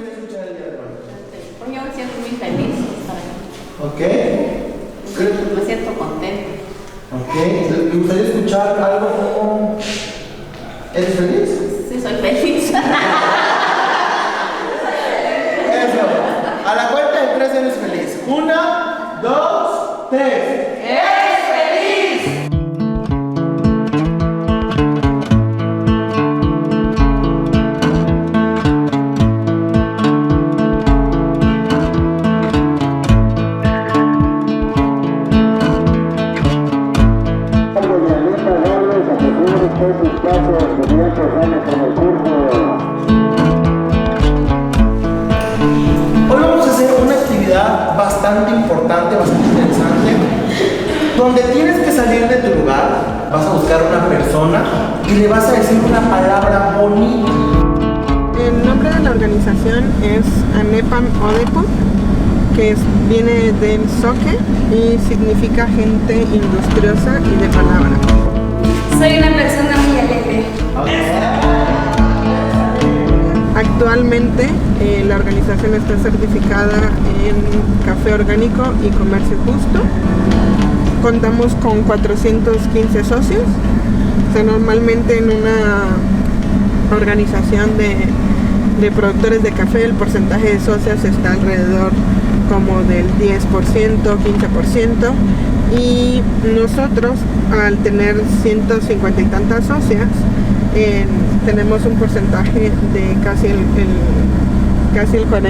gustaría escuchar el día de hoy? Pues yo me siento muy feliz de estar aquí. Ok. Me siento contenta. Ok. ¿Le gustaría escuchar algo como... ¿Eres feliz? Sí, soy feliz. Eso. A la cuenta de 3 eres feliz. 1, 2, 3. ¡Eres feliz! Hoy vamos a hacer una actividad bastante importante, bastante interesante, donde tienes que salir de tu lugar, vas a buscar una persona y le vas a decir una palabra bonita. El nombre de la organización es Anepam Odepo, que viene del soque y significa gente industriosa y de palabra. Soy una persona muy alegre. Actualmente la organización está certificada en café orgánico y comercio justo. Contamos con 415 socios. O sea, normalmente en una organización de productores de café el porcentaje de socios está alrededor como del 10%, 15%. Y nosotros, al tener 150 y tantas socias, tenemos un porcentaje de casi el 42%.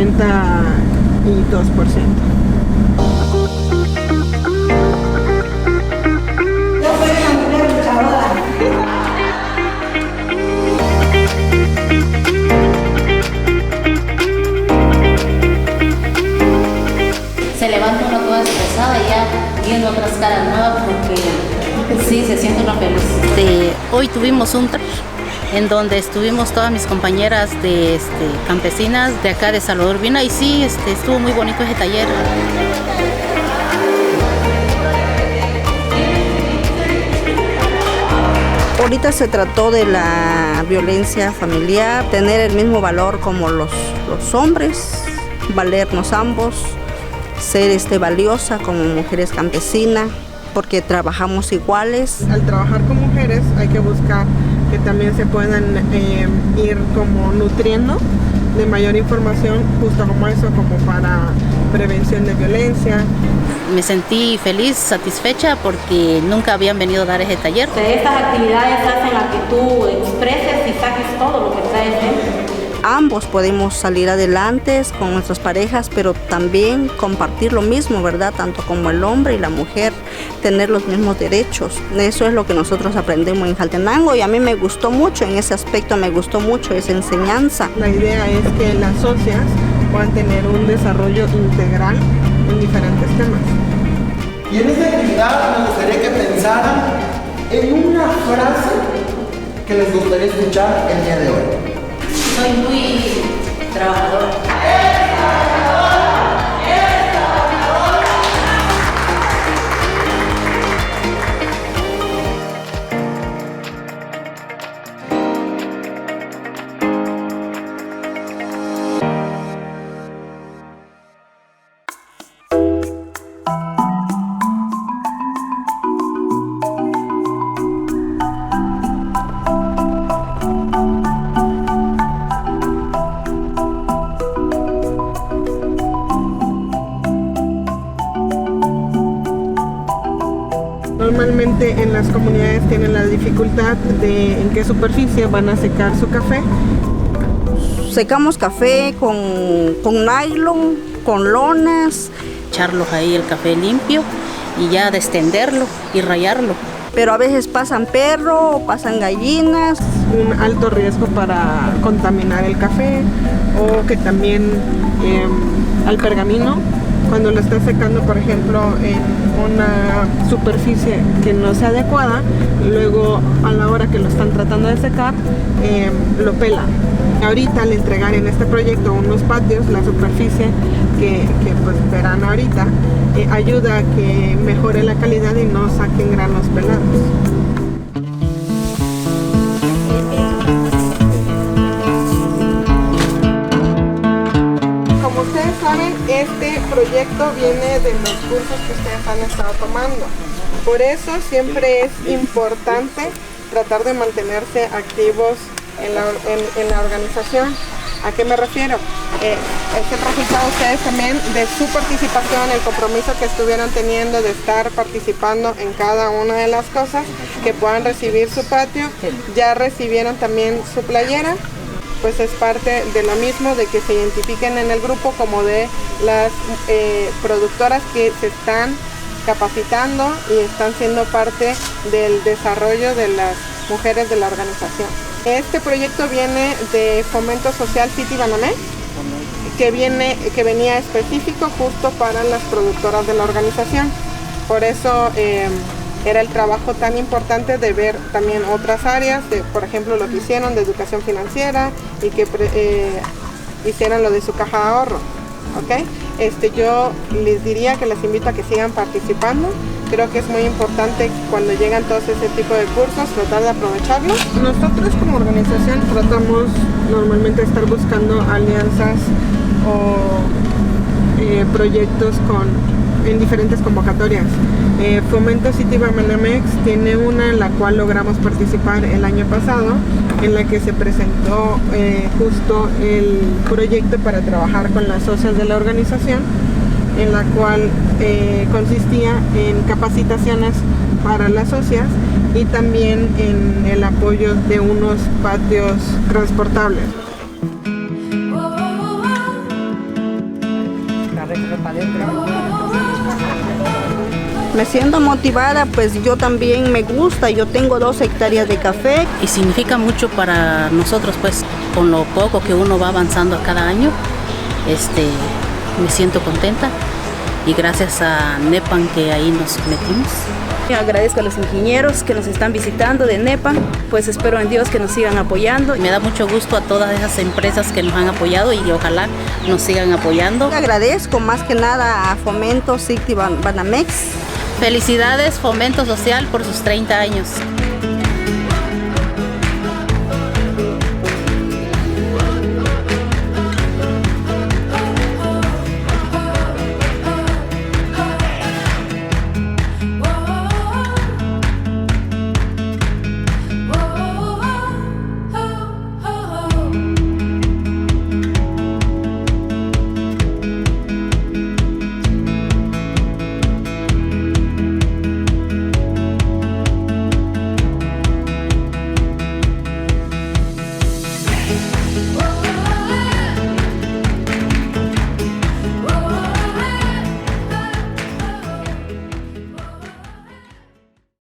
Yo soy una mujer luchadora. Se levanta uno todo estresado y ya viendo otras caras nuevas porque sí, se siente uno feliz. Hoy tuvimos un en donde estuvimos todas mis compañeras de campesinas de acá de Salvador Urbina y sí, estuvo muy bonito ese taller. Ahorita se trató de la violencia familiar, tener el mismo valor como los hombres, valernos ambos, ser valiosa como mujeres campesinas, porque trabajamos iguales. Al trabajar con mujeres hay que buscar que también se puedan ir como nutriendo de mayor información, justo como eso, como para prevención de violencia. Me sentí feliz, satisfecha porque nunca habían venido a dar ese taller. Estas actividades hacen a que tú expreses y saques todo lo que traes dentro. Ambos podemos salir adelante con nuestras parejas, pero también compartir lo mismo, ¿verdad? Tanto como el hombre y la mujer, tener los mismos derechos. Eso es lo que nosotros aprendemos en Jaltenango y a mí me gustó mucho en ese aspecto, me gustó mucho esa enseñanza. La idea es que las socias puedan tener un desarrollo integral en diferentes temas. Y en esta actividad me gustaría que pensaran en una frase que les gustaría escuchar el día de hoy. Soy muy trabajadora. Normalmente en las comunidades tienen la dificultad de en qué superficie van a secar su café. Secamos café con nylon, con lonas. Echarlos ahí el café limpio y ya extenderlo y rallarlo. Pero a veces pasan perros, pasan gallinas. Un alto riesgo para contaminar el café o que también al pergamino, cuando lo estás secando, por ejemplo, en una superficie que no sea adecuada, luego a la hora que lo están tratando de secar, lo pelan. Ahorita al entregar en este proyecto unos patios, la superficie que pues verán ahorita, ayuda a que mejore la calidad y no saquen granos pelados. saben, este proyecto viene de los cursos que ustedes han estado tomando. Por eso siempre es importante tratar de mantenerse activos en la organización. ¿A qué me refiero? Es el resultado ustedes también de su participación, el compromiso que estuvieron teniendo de estar participando en cada una de las cosas, que puedan recibir su patio. Ya recibieron también su playera, pues es parte de lo mismo, de que se identifiquen en el grupo como de las productoras que se están capacitando y están siendo parte del desarrollo de las mujeres de la organización. Este proyecto viene de Fomento Social Citibanamex, que venía específico justo para las productoras de la organización. Por eso era el trabajo tan importante de ver también otras áreas, por ejemplo lo que hicieron de educación financiera y que hicieran lo de su caja de ahorro. ¿Okay? Yo les diría que les invito a que sigan participando. Creo que es muy importante cuando llegan todos ese tipo de cursos tratar de aprovecharlos. Nosotros como organización tratamos normalmente de estar buscando alianzas o proyectos en diferentes convocatorias. Fomento Citibanamex tiene una en la cual logramos participar el año pasado, en la que se presentó justo el proyecto para trabajar con las socias de la organización, en la cual consistía en capacitaciones para las socias y también en el apoyo de unos patios transportables. Me siento motivada, pues yo también me gusta, yo tengo 2 hectáreas de café. Y significa mucho para nosotros, pues con lo poco que uno va avanzando cada año, me siento contenta y gracias a NEPAN que ahí nos metimos. Agradezco a los ingenieros que nos están visitando de NEPAN, pues espero en Dios que nos sigan apoyando. Me da mucho gusto a todas esas empresas que nos han apoyado y ojalá nos sigan apoyando. Agradezco más que nada a Fomento Citibanamex. Felicidades Fomento Social por sus 30 años.